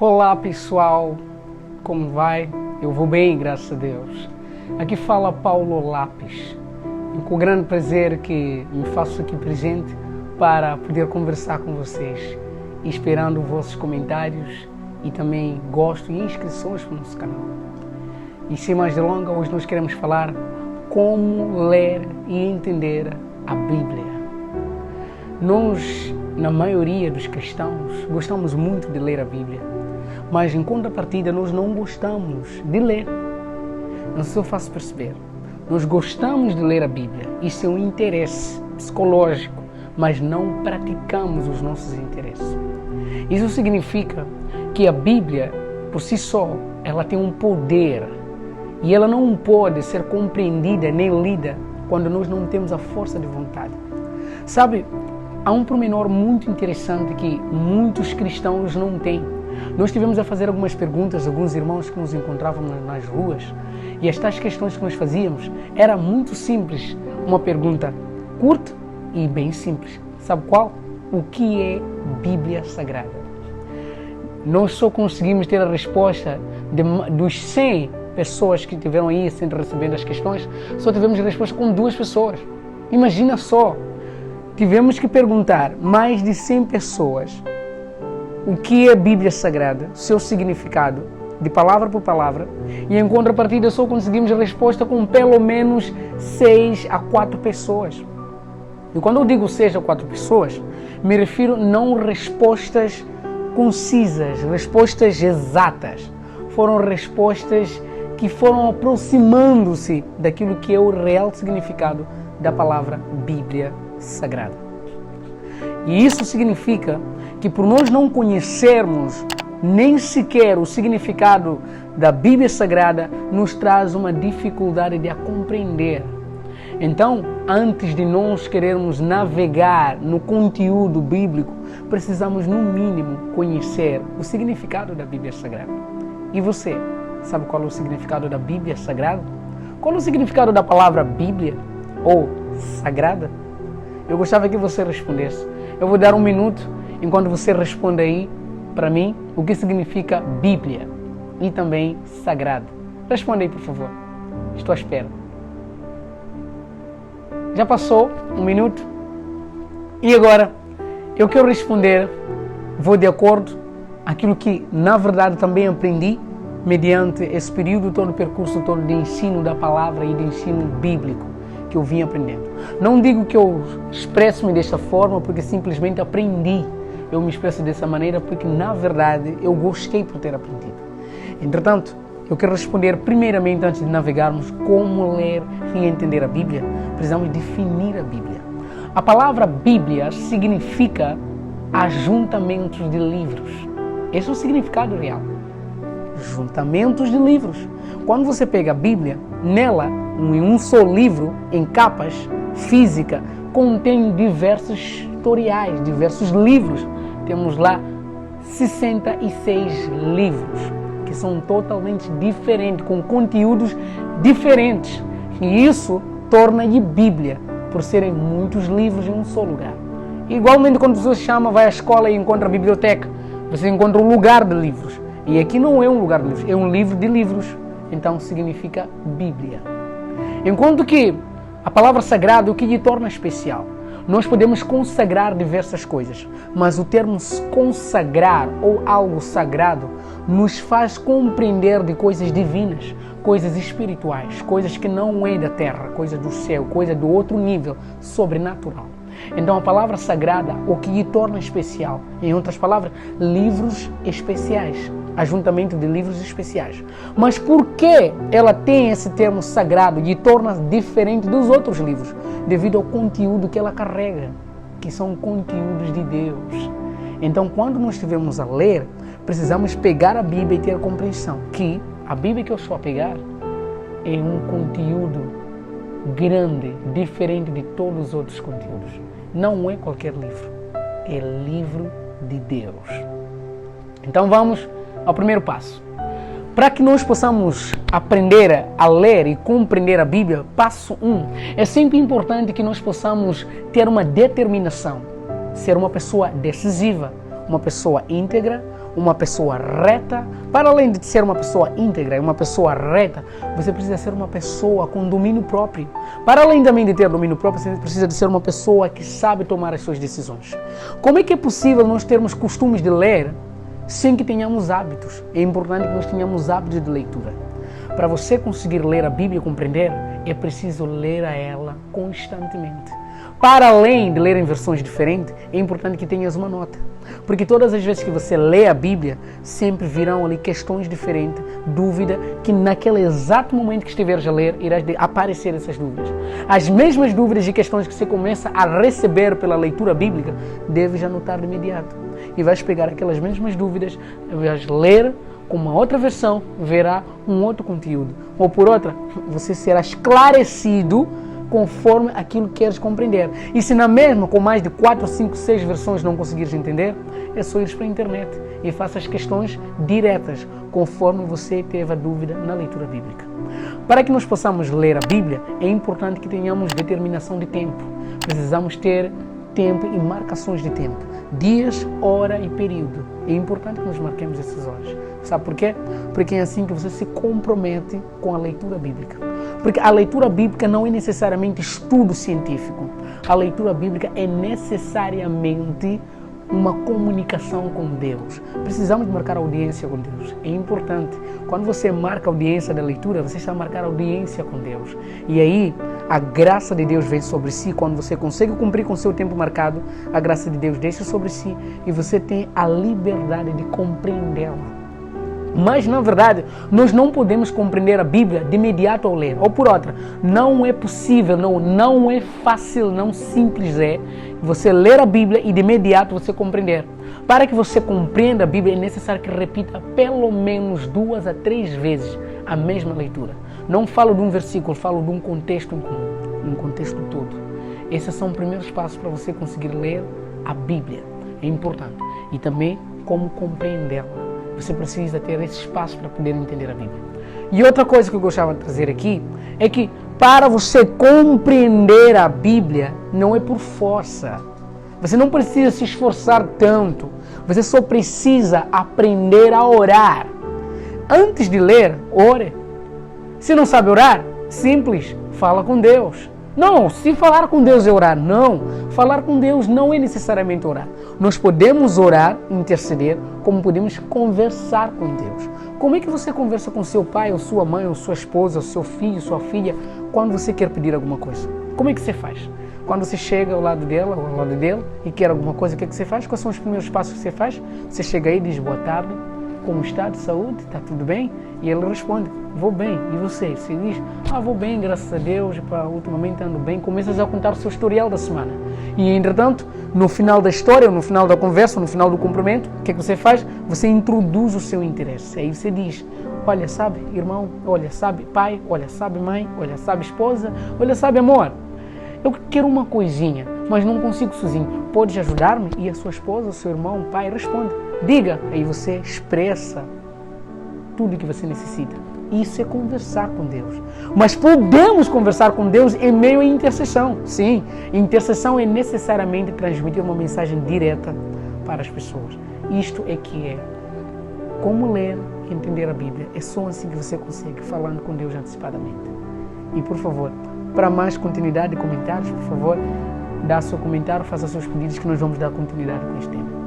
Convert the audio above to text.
Olá pessoal, como vai? Eu vou bem, graças a Deus. Aqui fala Paulo Lápis. E com grande prazer que me faço aqui presente para poder conversar com vocês, esperando os vossos comentários e também gosto e inscrições para o nosso canal. E sem mais delongas, hoje nós queremos falar como ler e entender a Bíblia. Nós, na maioria dos cristãos, gostamos muito de ler a Bíblia, mas em contrapartida nós não gostamos de ler. Não sei se eu faço perceber. Nós gostamos de ler a Bíblia, isso é um interesse psicológico, mas não praticamos os nossos interesses. Isso significa que a Bíblia, por si só, ela tem um poder e ela não pode ser compreendida nem lida quando nós não temos a força de vontade. Sabe, há um pormenor muito interessante que muitos cristãos não têm. Nós tivemos a fazer algumas perguntas a alguns irmãos que nos encontravam nas ruas e estas questões que nós fazíamos era muito simples. Uma pergunta curta e bem simples. Sabe qual? O que é Bíblia Sagrada? Nós só conseguimos ter a resposta dos 100 pessoas que tiveram aí sendo recebendo as questões, só tivemos a resposta com 2 pessoas. Imagina só, tivemos que perguntar mais de 100 pessoas o que é Bíblia Sagrada, seu significado, de palavra por palavra, e em contrapartida só conseguimos a resposta com pelo menos 6 a 4 pessoas. E quando eu digo 6 a 4 pessoas, me refiro não respostas concisas, respostas exatas. Foram respostas que foram aproximando-se daquilo que é o real significado da palavra Bíblia Sagrada. E isso significa que por nós não conhecermos nem sequer o significado da Bíblia Sagrada, nos traz uma dificuldade de a compreender. Então, antes de nós querermos navegar no conteúdo bíblico, precisamos no mínimo conhecer o significado da Bíblia Sagrada. E você, sabe qual é o significado da Bíblia Sagrada? Qual é o significado da palavra Bíblia ou Sagrada? Eu gostava que você respondesse. Eu vou dar 1 minuto enquanto você responde aí para mim o que significa Bíblia e também Sagrado. Responda aí, por favor. Estou à espera. Já passou 1 minuto? E agora, eu quero responder, vou de acordo com aquilo que na verdade também aprendi mediante esse período todo, percurso todo de ensino da palavra e de ensino bíblico que eu vim aprendendo. Não digo que eu expresso-me desta forma porque simplesmente aprendi. Eu me expresso dessa maneira porque, na verdade, eu gostei por ter aprendido. Entretanto, eu quero responder primeiramente, antes de navegarmos, como ler e entender a Bíblia. Precisamos definir a Bíblia. A palavra Bíblia significa ajuntamentos de livros. Esse é o significado real. Juntamentos de livros. Quando você pega a Bíblia, nela, em um só livro, em capas, física, contém diversos historiais, diversos livros. Temos lá 66 livros, que são totalmente diferentes, com conteúdos diferentes. E isso torna-lhe Bíblia, por serem muitos livros em um só lugar. Igualmente, quando você chama, vai à escola e encontra a biblioteca, você encontra um lugar de livros. E aqui não é um lugar de livros, é um livro de livros. Então significa Bíblia. Enquanto que a palavra sagrada, o que lhe torna especial? Nós podemos consagrar diversas coisas, mas o termo consagrar ou algo sagrado nos faz compreender de coisas divinas, coisas espirituais, coisas que não é da terra, coisas do céu, coisa do outro nível, sobrenatural. Então a palavra sagrada, o que lhe torna especial, em outras palavras, livros especiais, ajuntamento de livros especiais. Mas por que ela tem esse termo sagrado e torna diferente dos outros livros? Devido ao conteúdo que ela carrega, que são conteúdos de Deus. Então, quando nós estivermos a ler, precisamos pegar a Bíblia e ter a compreensão que a Bíblia que eu estou a pegar é um conteúdo grande, diferente de todos os outros conteúdos. Não é qualquer livro, é livro de Deus. Então vamos ao primeiro passo. Para que nós possamos aprender a ler e compreender a Bíblia, passo 1, é sempre importante que nós possamos ter uma determinação, ser uma pessoa decisiva, uma pessoa íntegra, uma pessoa reta. Para além de ser uma pessoa íntegra e uma pessoa reta, você precisa ser uma pessoa com domínio próprio. Para além também de ter domínio próprio, você precisa de ser uma pessoa que sabe tomar as suas decisões. Como é que é possível nós termos costumes de ler sem que tenhamos hábitos? É importante que nós tenhamos hábitos de leitura. Para você conseguir ler a Bíblia e compreender, é preciso ler a ela constantemente. Para além de ler em versões diferentes, é importante que tenhas uma nota. Porque todas as vezes que você lê a Bíblia, sempre virão ali questões diferentes, dúvida, que naquele exato momento que estiveres a ler, irás aparecer essas dúvidas. As mesmas dúvidas e questões que você começa a receber pela leitura bíblica, deves anotar de imediato. E vais pegar aquelas mesmas dúvidas, vais ler com uma outra versão, verá um outro conteúdo. Ou por outra, você será esclarecido conforme aquilo que queres compreender. E se na mesma, com mais de 4, 5, 6 versões não conseguires entender, é só ir para a internet e faça as questões diretas, conforme você teve a dúvida na leitura bíblica. Para que nós possamos ler a Bíblia, é importante que tenhamos determinação de tempo. Precisamos ter tempo e marcações de tempo. Dias, hora e período. É importante que nós marquemos essas horas. Sabe por quê? Porque é assim que você se compromete com a leitura bíblica. Porque a leitura bíblica não é necessariamente estudo científico. A leitura bíblica é necessariamente uma comunicação com Deus. Precisamos marcar audiência com Deus. É importante. Quando você marca a audiência da leitura, você está a marcar audiência com Deus. E aí, a graça de Deus vem sobre si. Quando você consegue cumprir com o seu tempo marcado, a graça de Deus desce sobre si e você tem a liberdade de compreendê-la. Mas, na verdade, nós não podemos compreender a Bíblia de imediato ao ler. Ou por outra, não é possível, não é fácil, não simples é você ler a Bíblia e de imediato você compreender. Para que você compreenda a Bíblia, é necessário que repita pelo menos 2 a 3 vezes a mesma leitura. Não falo de um versículo, falo de um contexto em comum, um contexto todo. Esses são os primeiros passos para você conseguir ler a Bíblia. É importante. E também como compreendê-la. Você precisa ter esse espaço para poder entender a Bíblia. E outra coisa que eu gostava de trazer aqui é que para você compreender a Bíblia não é por força. Você não precisa se esforçar tanto. Você só precisa aprender a orar. Antes de ler, ore. Se não sabe orar, simples, fala com Deus. Não, se falar com Deus é orar. Não, falar com Deus não é necessariamente orar. Nós podemos orar, interceder, como podemos conversar com Deus. Como é que você conversa com seu pai, ou sua mãe, ou sua esposa, ou seu filho, sua filha, quando você quer pedir alguma coisa? Como é que você faz? Quando você chega ao lado dela, ou ao lado dele, e quer alguma coisa, o que é que você faz? Quais são os primeiros passos que você faz? Você chega aí e diz, boa tarde, como está de saúde? Está tudo bem? E ele responde, vou bem. E você? Você diz, vou bem, graças a Deus, ultimamente ando bem. Começas a contar o seu historial da semana. E, entretanto, no final da história, no final da conversa, no final do cumprimento, o que é que você faz? Você introduz o seu interesse. Aí você diz, olha, sabe, irmão, olha, sabe, pai, olha, sabe, mãe, olha, sabe, esposa, olha, sabe, amor, eu quero uma coisinha, mas não consigo sozinho. Podes ajudar-me? E a sua esposa, o seu irmão, o pai, responde, diga. Aí você expressa tudo o que você necessita. Isso é conversar com Deus. Mas podemos conversar com Deus em meio à intercessão. Sim, intercessão é necessariamente transmitir uma mensagem direta para as pessoas. Isto é que é como ler e entender a Bíblia. É só assim que você consegue, falando com Deus antecipadamente. E por favor, para mais continuidade de comentários, por favor, dá seu comentário, faça seus pedidos que nós vamos dar continuidade com este tema.